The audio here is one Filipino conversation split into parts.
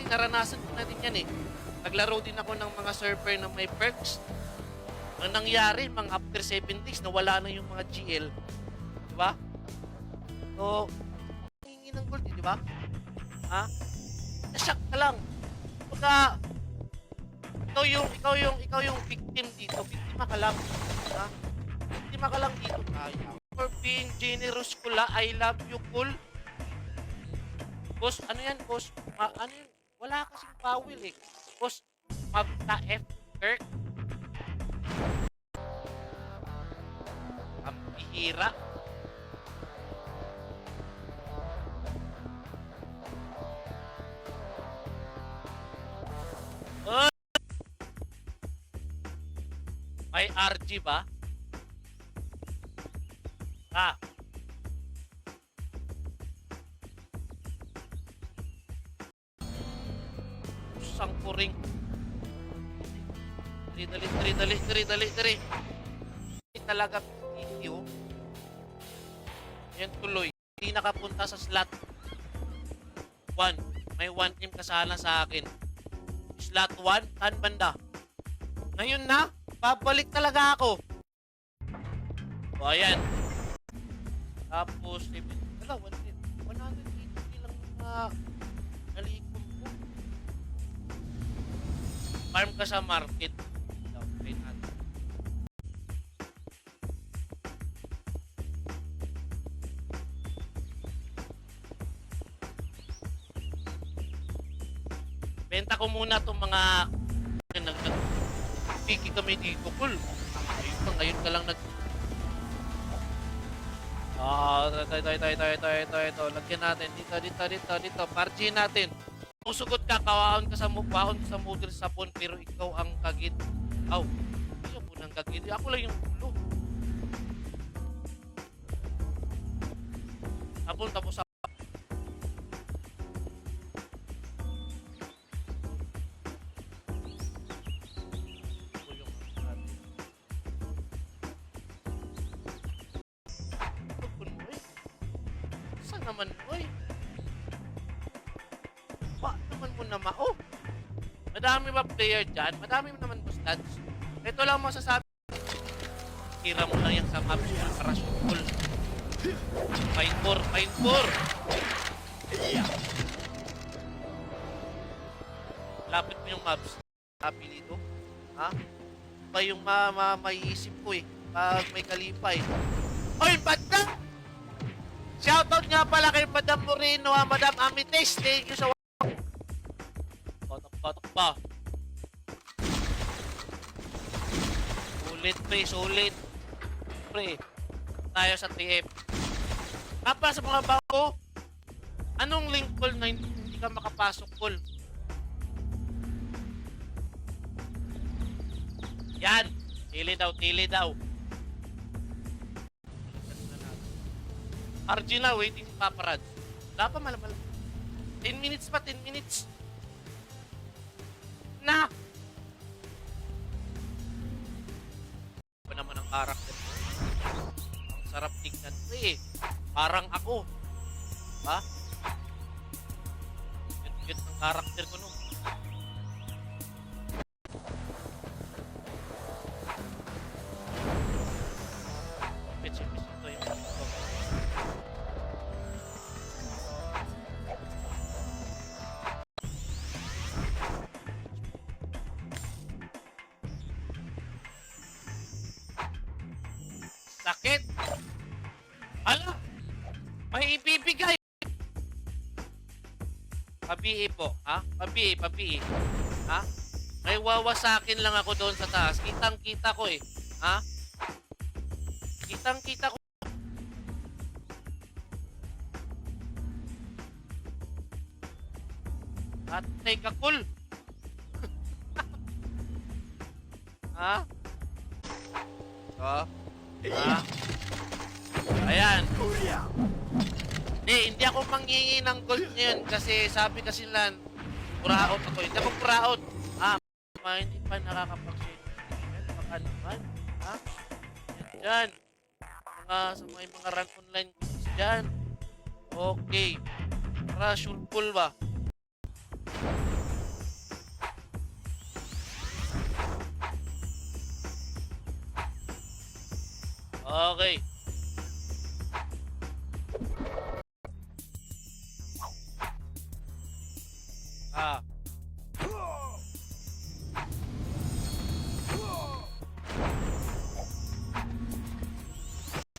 naranasan ko na din yan eh. Naglaro din ako ng mga server na may perks. Ang nangyari, mga after 7 days, nawala na yung mga GL. Diba? So, hingi ng gold, di ba? Ha? Nasyak ka lang. Pagka, ikaw yung victim dito. Biktima ka lang. Ha? Biktima ka lang dito. For being generous, Kula. I love you, Kul. Boss, ano yan, boss? Ano yun? Wala kasing bawil eh. Boss, Magta F. Kirk. Ang bihira. Oh! May RG ba? Ah. Sangkuring. Dali. Talaga video. Yan tuloy. Hindi nakapunta sa slot 1. May 1 team kasala sa akin. Slot 1, saan banda? Ngayon na, babalik talaga ako. O, ayan. Tapos, wala, 180 lang nalikom ko. Farm ka sa market. Okay natin. Benta ko muna itong mga nag-piki kami dito, Kul. Ngayon ka lang ito. Lagyan natin. Dito. Parchin natin. Kung sugot ka, kawaon ka sa model sapon, pero ikaw ang kagid. Aw, ikaw po ng kagid. Ako lang yung ulo. Sapon, tapos sa naman, oy. Ba naman mo na mao. Madami ba player dyan? Madami naman po stats. Ito lang masasabi. Kira mo lang yan sa maps yung para sukul. Fine 4. Lapit mo yung maps. Happy dito. Ha? Ba yung maiisip ko eh. Pag may kalipay. Oy, banda! Shoutout nga pala kay Madam Moreno, Madam Amites. Thank you sa Batok ba? Sulit. Pre, tayo sa TF. Kapag sa mga bago, anong link call na hindi ka makapasok, call? Yan. Tili daw. RG na, waiting paparad. Wala pa malamal. 10 minutes pa, 10 minutes. Na! Ano naman ang karakter ko? Ang sarap tignan ko eh. Parang ako. Ha? Cute ng karakter ko no. Ito yung sakit. Ala, may ibibigay. Pabii po, ha? Pabii. Ha? May wawasakin lang ako doon sa taas. Kitang-kita ko eh. Ha? Kitang-kita ko. At take a cool. Ha? Ha? Ayan. Hindi ako manghingi ng gold ngayon kasi sabi kasi nila puraot ako. Hindi ako puraot. Hindi pa nakakapag-share. Baka naman. Ha? Yan dyan. Sa mga run online courses dyan. Okay. Para sure cool ba? Okay. Ah.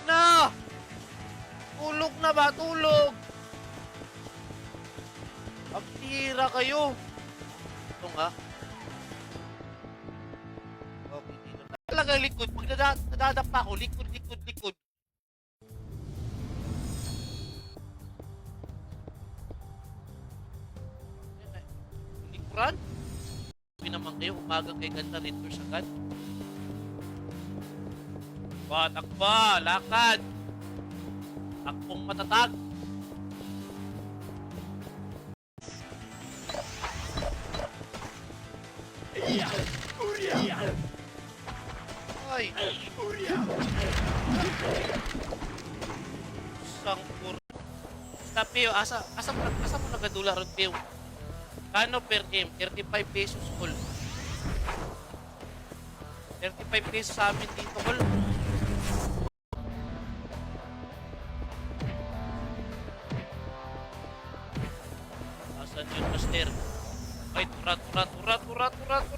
Na! Tulog na ba? Tulog! Pagtira kayo. Ito nga. Okay, dito na. Talaga likod. Pag nadadapa ako, likod, likod, likod. Likuran? Sabi naman kayo, umaga kay ganda rin sa agad. Takba, lakad. Takbong matatag. Ay. Sang pur. Stop Pio, asa mo nagadula ron Pio? Kano per game? 35 pesos all. 35 pesos sa amin dito all. Asan yun, master? Ay, tura,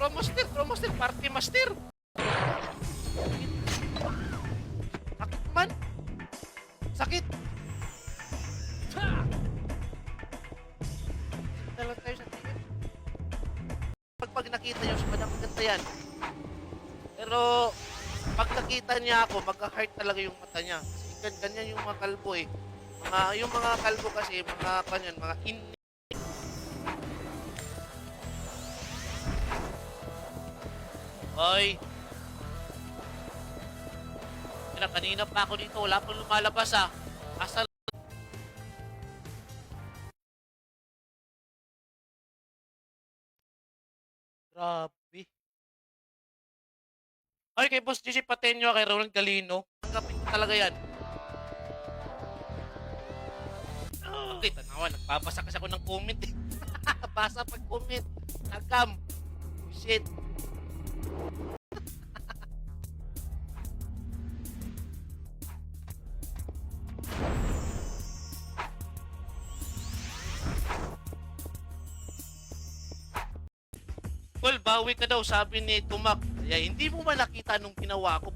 master, party master. Sakit man. Sakit. Dalag tayo sa tingin. Pag nakita nyo, maganda yan. Pero, pag nakita niya ako, magka-heart talaga yung mata niya. Kasi ganyan yung mga kalbo eh. Yung mga kalbo kasi, mga Hoy. Kanina pa ako dito. Wala pang lumalabas ah. Asal. Grabe. Ay, kay Boss GC Patenyo, kay Roland Galino. Tanggapin ko talaga yan. Okay, tanawa. Nagbabasa kasi ako ng comment eh. Basa pag comment. Nagkam. Shit. Well, bawi ka daw, sabi ni Tumak. Kaya hindi mo man nakita nung ginawa ko,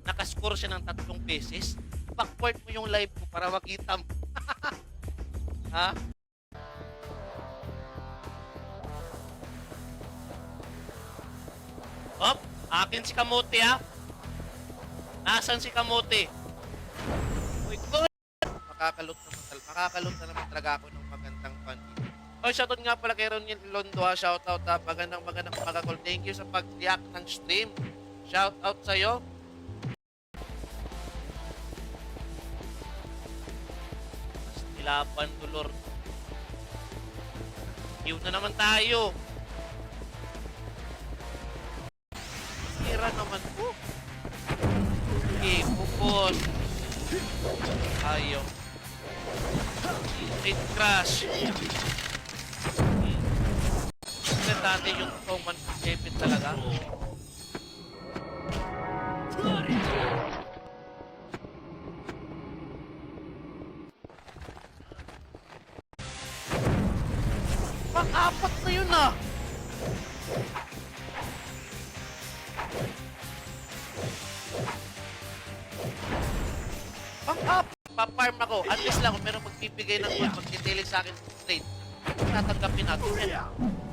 nakascore siya ng 3 beses. Backward mo yung live ko para makita mo. Ha? Hop, akin si Kamote ha. Nasaan si Kamote? Uy, ko. Makakalot na naman talaga ako ng magandang fan. Oh, shoutout nga pala kay Ronnie Londo ha. Shoutout ha. Magandang pagkakol. Thank you sa pag-react ng stream. Shoutout sa'yo. Laban tulor. Iw na naman tayo. Hira naman po. Okay, focus. Ayaw. Hit crash. Tignan natin yung Toman David talaga. Pang-apat na yun ah. Pang-apat. Pa-farm ako. At least lang kung meron magbibigay ng gold, magtitilig sa akin trade. Tatanggapin natin.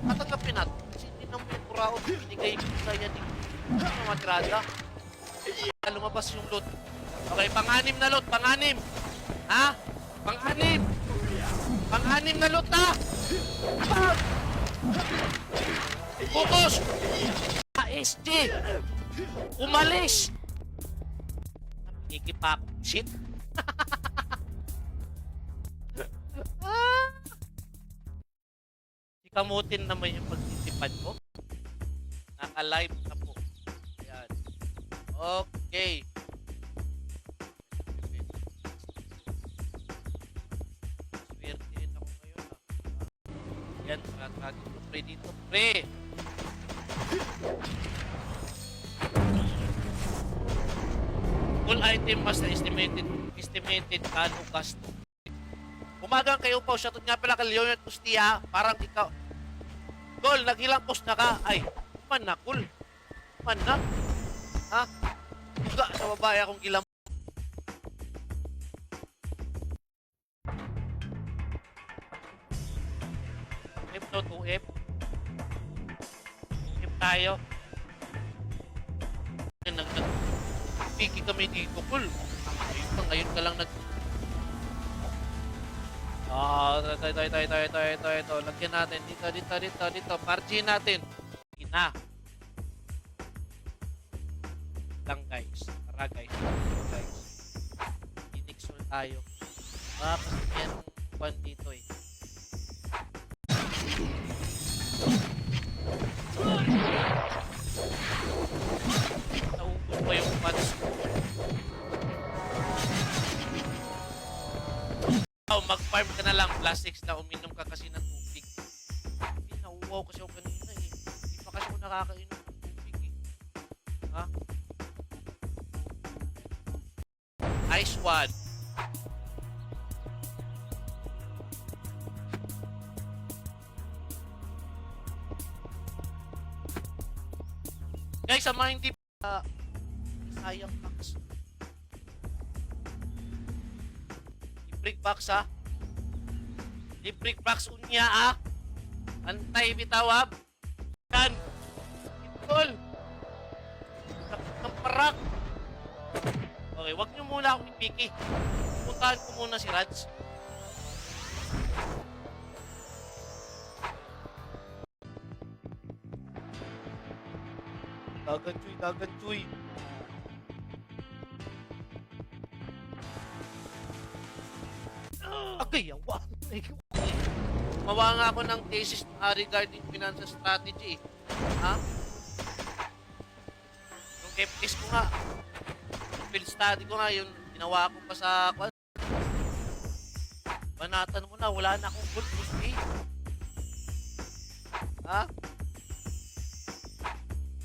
Tatanggapin natin. Kasi hindi naman yung kurao. Binigay ko sa yan. Ano matrada? Lumabas yung loot. Okay, pang-anim na loot. Pang-anim. Ha? Pang-anim. Pang-anim na loot na. Focus! ASG! Umalis! Ikipak. Shit! Ikamutin naman yung pagtitipan ko. Naka-live na po. Ayan. Okay. Swerte ako ngayon. Yan, natin to pre dito. Pre! All item mas na estimated kano cost. Umagang kayo po, shoutout nga pala kay Leonard Ustia, parang ikaw. Gol, naghilang post na ka. Ay, man na, cool. Man na. Ha? Tuga sa babae akong ilang. F no, 2F. F tayo. Nag-piki kami dito, cool. Ngayon ka lang nag... Ito. Lagyan natin. Dito. Margin natin. Ina. Lang, guys. Tara, guys. Inixol tayo. Kasi yan one dito eh. Naubos pa yung match. Mag-farm ka na lang, plastics na uminom ka kasi ng tubig. Hindi, nauuwaw kasi ako kanina eh. Hindi pa kasi ako nakakainom ng tubig eh. Ha? Nice one. Guys, sa mga hindi sayang box. Brick box ha. Di brick box unya ah. Antay bitawab. Kan. Itol. Ng parak. Okay, wag niyo muna akong ipiki. Puntahan ko muna si Raj. Dagan cuy. Okay, yawa. Mawa nga ako ng thesis regarding financial strategy. Ha? Yung FS ko nga, yung field study ko nga, yung ginawa ko pa sa banatan mo na, wala na akong gold plus A. Ha?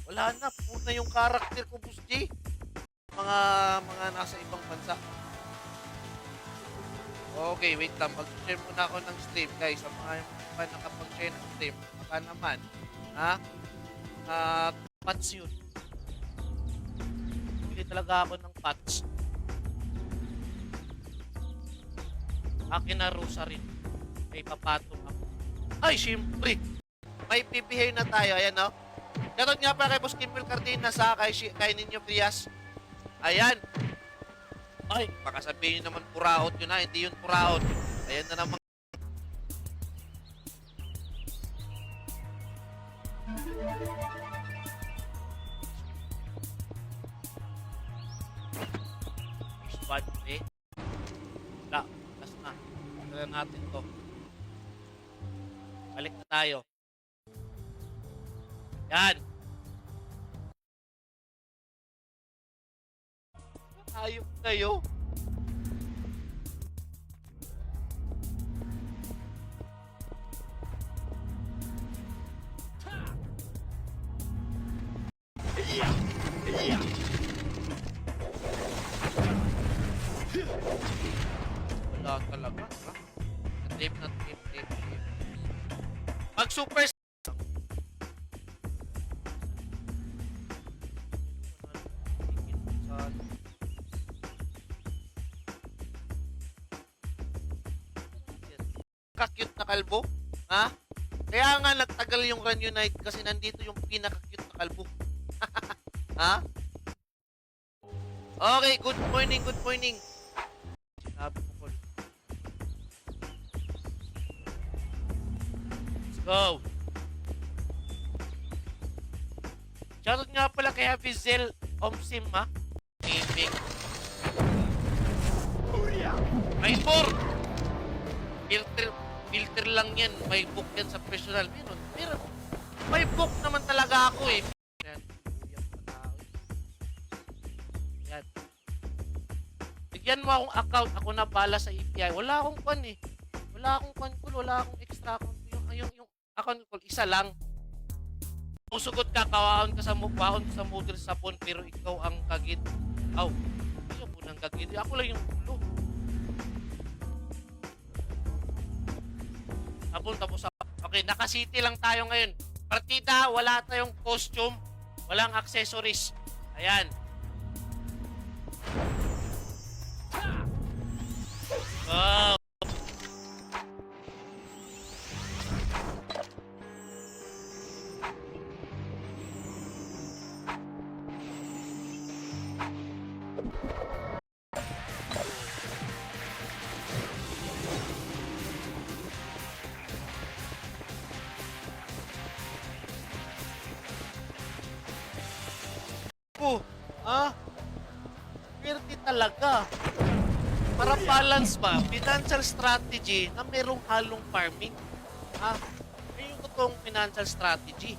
Wala na, puno yung karakter ko, Boss J. Mga nasa ibang bansa. Okay, wait lang. Mag-share muna ako ng stream, guys. Sa mga nakapag-share ng stream, baka naman, ha? Patch yun. Pili talaga ako ng patch. Akin na rosary. May papatong ako. Ay, syempre! May PPH na tayo. Ayan, no? Shoutout nga pala kay Boss Kimpel Cardina sa kay Ninyo Frias. Ayan. Ay, baka sabihin nyo naman puraot yun na. Hindi yun puraot. Ayan na naman. Squad eh. Wala. Last na. Tala natin to. Balik na tayo. Yan. Ayop kayo. Wala talaga, ha? Tape. Mag super ka-cute na kalbo, ha? Kaya nga nagtagal yung Run Unite kasi nandito yung pinaka-cute na kalbo. Ha? Okay, good morning. Sinabi ko, Paul. Let's go. Shoutout nga pala kay Hafizel Omsim, ha? Gaming. May 4! Filter lang yan. May book yan sa personal. Meron. May book naman talaga ako eh. Yan. Yan. Bigyan mo akong account. Ako na bala sa API. Wala akong pan eh. Wala akong pan call. Wala akong extra account. Yung account call, isa lang. Kung sugot ka, kawaon ka sa model sa phone pero ikaw ang kagit. ng gagili. Ako lang yung ulo. Tapos. Okay, naka-city lang tayo ngayon. Partida, wala tayong costume. Walang accessories. Ayan. Wow. Swerte talaga. Para balance ba, financial strategy na merong halong farming. Yun yung totoong financial strategy.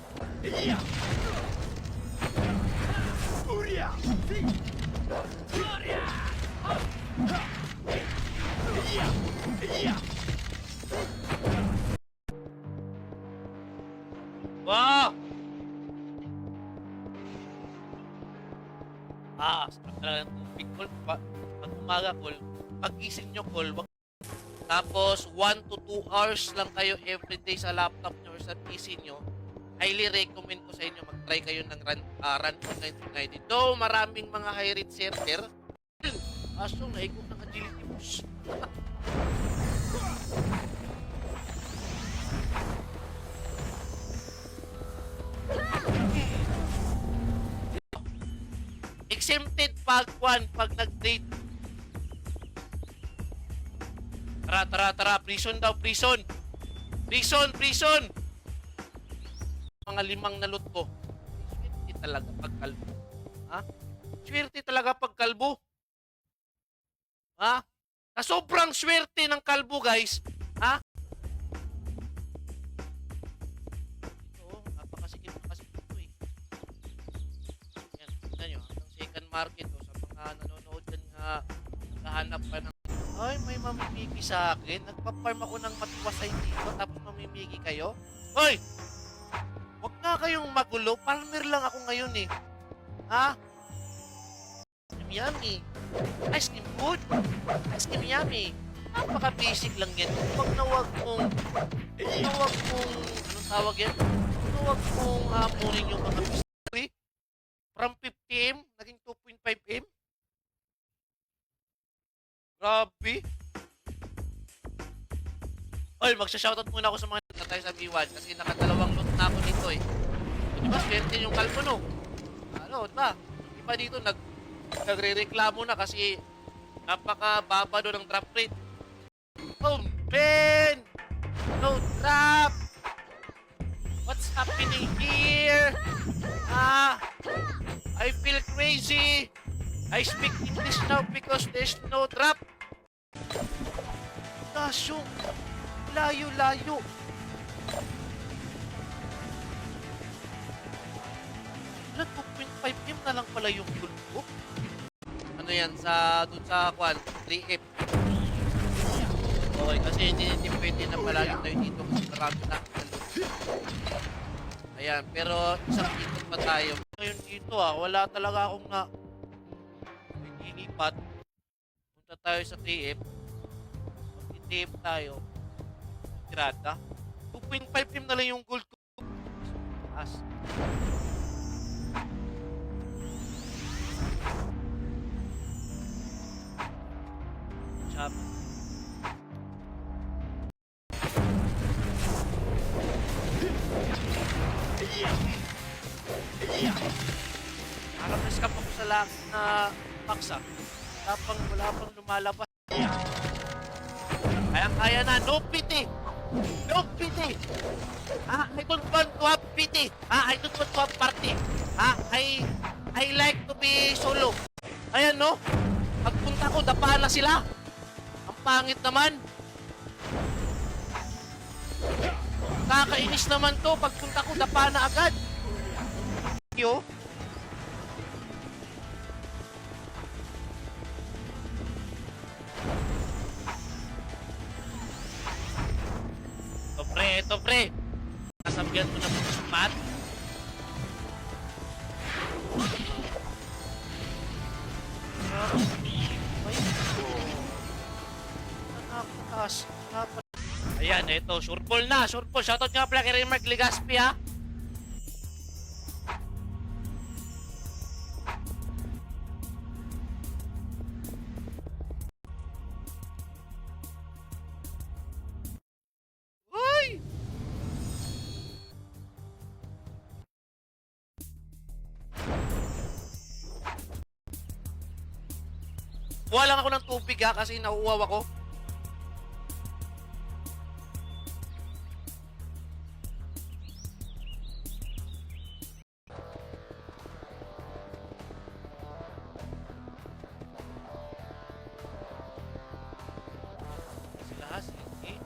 Wow! Sarap talaga ng tubig, Col. Pag umaga, Col, pag-gising nyo, Col, tapos 1 to 2 hours lang kayo everyday sa laptop nyo or sa PC nyo, highly recommend ko sa inyo, mag-try kayo ng run on 1990. Though maraming mga high-rate server, aso, naikot ng agility boost. Exempted pag nag-date. Tara, prison daw, prison. Prison. Mga 5 na loot ko. Swerte talaga pag kalbo. Swerte talaga pag kalbo. Na sobrang swerte ng kalbo, guys. Napakasikip ito eh. Yan, tignan nyo. Hanggang second market o sa mga nanonood dyan nga naghahanap pa ng ay, may mamimigi sa akin. Nagpa-farm ako ng matiwasay dito tapos mamimigi kayo. Hoy! Huwag na kayong magulo. Farmer lang ako ngayon eh. Yummy. Ice cream food. Ice cream yummy. Napaka-basic lang yan. Huwag mong anong tawag yan? Huwag mong hamunin yung mga mystery. From 50M, naging 2.5M. Grabe. Oy, magsha-shoutout muna ako sa mga tatay sa B1 kasi nakadalawang loot na ako dito eh. Di ba, swerte yung kalpo no? Di ba? Iba dito, nagre-reklamo na kasi napaka-baba doon ng drop rate. Oh, Ben! No drop! What's happening here? I feel crazy. I speak English now because there's no drop. Tasyo, layo-layo. Wala, 2.5M na lang pala yung gold ko. Ano yan, dun sa 3F. Okay, kasi hindi pwede na palagi tayo dito kasi marami na. Ayan, pero isang ikot pa tayo. Ngayon dito wala talaga akong ilipat. Punta tayo sa 3F. Mag-TF tayo. Tirada. 2.5M na lang yung gold ko. Taas. Chop. Nakaka-escape ako sa lahat na paksa. Wala pang lumalabas. Kaya na, no pity! No pity! I don't want to have pity! I don't want to have party! I like to be solo. Ayan no, pagpunta ko, dapa na sila. Ang pangit naman. Kakainis naman to, pagpunta ko, dapa na agad. Yo. Ito pre. Kasabihan mo na po sa spot. Eto, sure ball na, sure ball. Shoutout nga pala kay Mark Legaspi, ha? Uy! Kuha lang ako ng tubig, ha, kasi nauuwaw ako. Sila, ha? Sige.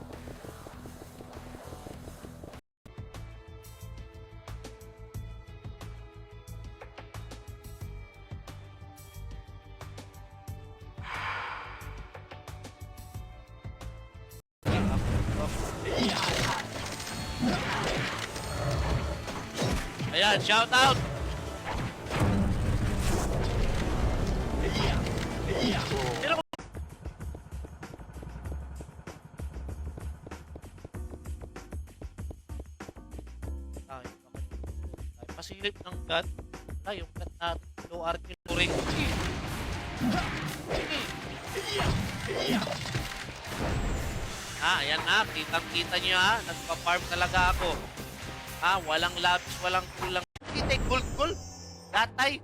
Ayan, shout out. Sino ko? Ay, pasilip ng gun. Ay, yung gun natin. Low artillery. Ayan na. Kitang-kita nyo, ha. Nagpa-farm talaga ako. Walang labs, walang kulang. Kita gold. Datay.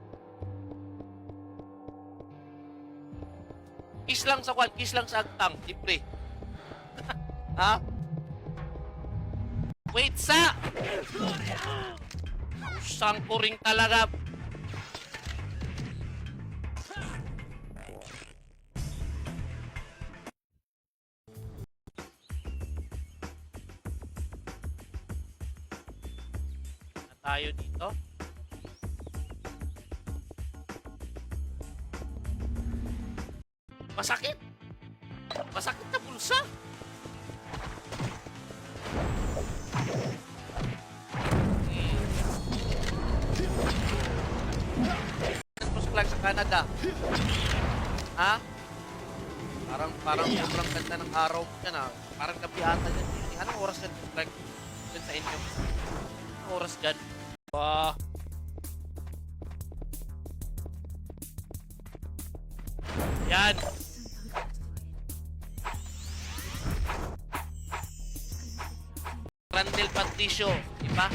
Kiss lang sa kwan, kiss lang sa agtang. Libre. Ha? Wait sa! Usang ko ring talaga. Tayo dito. Masakit. Masakit na bulsa. Mas flag sa Canada. Ha? Parang sobrang ganda ng araw yan, ha. Parang gabi ata yan. Anong oras yan? Flag dyan sa inyo? Anong oras dyan? Yan. Randel Patricio, di ba?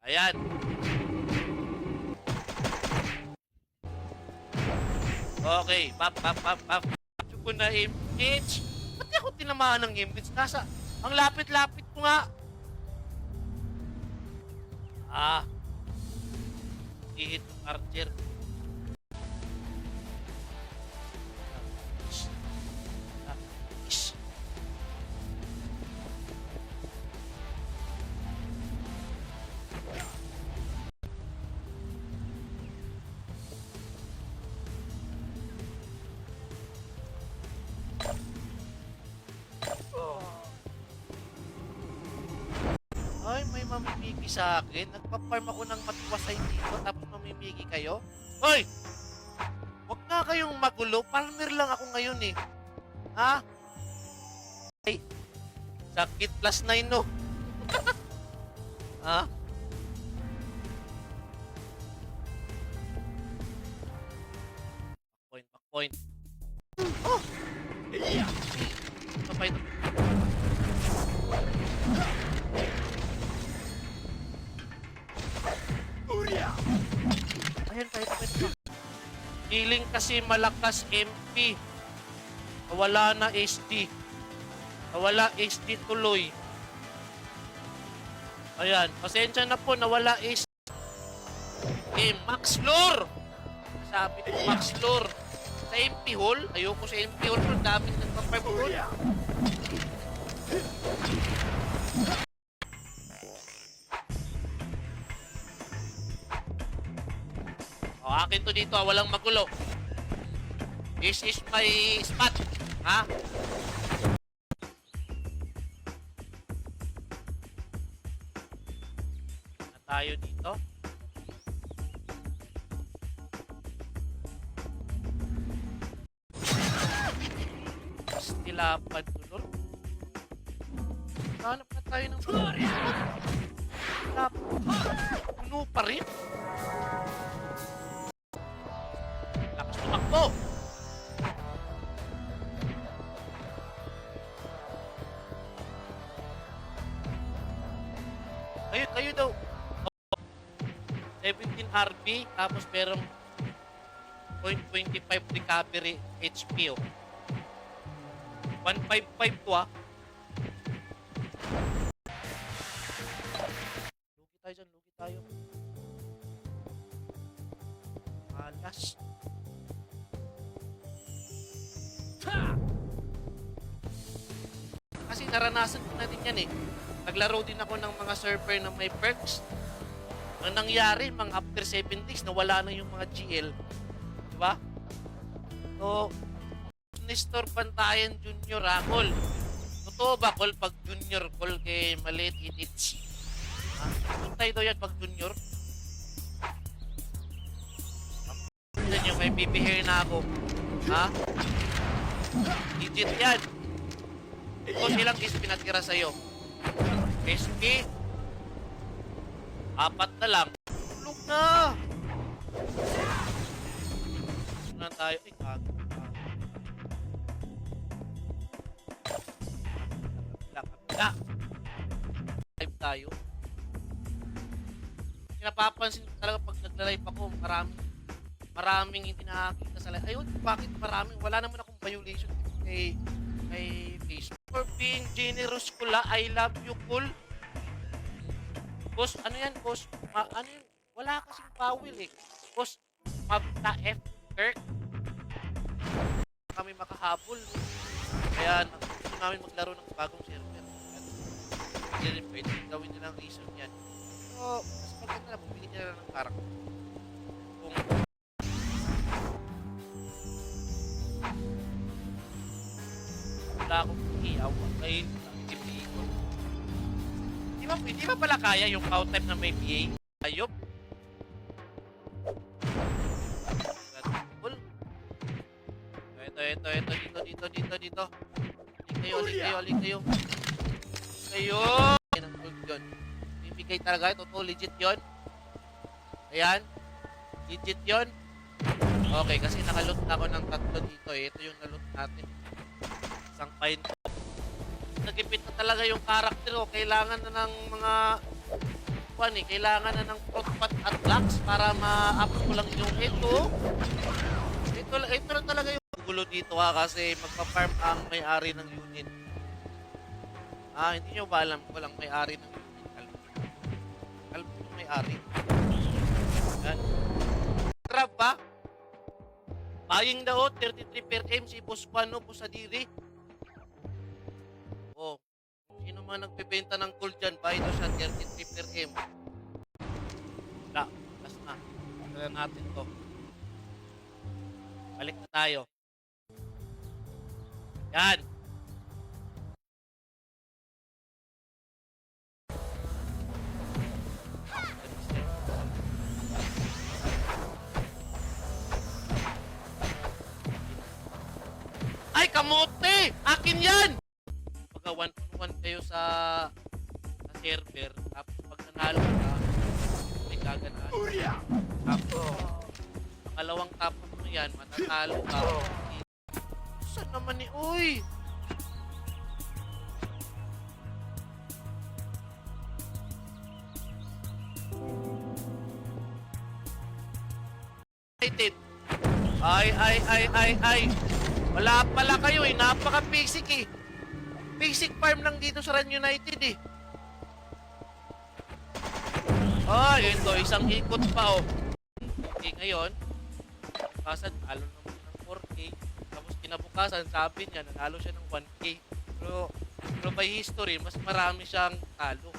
Ayan. Okay, pap. Ko na image. Ba't ako tinamaan ng image? Ang lapit-lapit ko nga. Ihit ng archer. Ay, may mamimiki sa akin. Nagpa-farm ako ng matiwasay dito tapos mamimiki kayo. Hoy! Huwag na kayong magulo. Farmer lang ako ngayon eh. Ha? Ay, sakit plus 9 no. Ha? Back point. Oh! Kapay ito. Ayan, tayo. Healing kasi malakas MP. Nawala na SD. Nawala SD tuloy. Ayan, pasensya na po, nawala SD. Max lore! Sabi ko, Max lore. Sa MP hole, ayoko sa MP hole, pero daming nagpa-5 hole. Akin to dito, walang magulo. This is my spot. Ha? Na tayo dito. Stilapan tuloy. tayo ng puno pa rin. Lakas tumakbo. Kayo daw. 17 RB, tapos merong 0.25 recovery HP, oh. 155 to, ah. Lugi tayo dyan, lugi tayo. Malas. Kasi naranasan ko na din yan, eh. Naglaro din ako ng mga server na may perks. Ang nangyari, mga after 7 days, nawala na yung mga GL. Diba? So, Nestor Bantayan Junior, ha, Col? Totoo ba, Col, pag Junior, Col, kay maliit itits? Ha? Puntay daw yan pag Junior? Tignan nyo, may baby hair na ako. Ha? Legit yan. Ito, ilang is pinatira sa'yo? SP? 4 na lang. Tulog na! Tulog na tayo. Ay, kago. Kabila. Live tayo. Pinapapansin ko talaga pag nagla-live ako, maraming hindi nakakita sa live. Ayun, bakit maraming? Wala naman akong violation kay Facebook. For being generous, Kula, I love you, Kul. Boss, ano yan, boss? Ano yun? Wala kasing bawil, eh. Boss, Magta F. Kirk. Kami makahabol. Kaya, gusto namin maglaro ng bagong server. Hindi rin pwede gawin nilang reason yan. So, mas maganda na, bumili nila ng karakter. Kung wala akong iyaw, ay hindi ko. Di ba pala kaya yung count type na may PA? Ayop. Cool. Ito, dito. Alik kayo. Ayan ang gold yun. Bibigay talaga, totoo, legit yun. Ayan. Legit yun. Okay, kasi nakaloot na ako ng 3 dito, eh. Ito yung naloot natin. Isang pine ko. Nagipit na talaga yung karakter ko. Kailangan na ng mga kailangan na ng protpat at blocks para ma-up ko lang yung ito. Ito na talaga yung gulo dito, ha, kasi magpa-farm ang may-ari ng unit. Hindi nyo ba alam ko lang may-ari ng unit? Kalbo yung may-ari. Yan. Grab ba? Buying daw 33 per M si Boss Pano Pusadiri. Oh, sino man nagbebenta ng gold dyan, buy daw siya 33 per M. Wala, last na. Tara natin to. Balik na tayo. Yan. Ay, kamote! Akin yan! Pagka 1-1 kayo sa server, tapos pag nanalo ka, may gaganaan. Tapos, pangalawang tapos mo yan, matatalo ka. Saan naman ni Uy? Ay. Wala pala kayo, eh. Napaka-basic, eh. Basic farm lang dito sa Run United, eh. Ay, ito, isang ikot pa, oh. Okay, ngayon, bukasan, talo naman ng 4K. Tapos kinabukasan, sabi niya, nanalo siya ng 1K. Pero by history, mas marami siyang talo.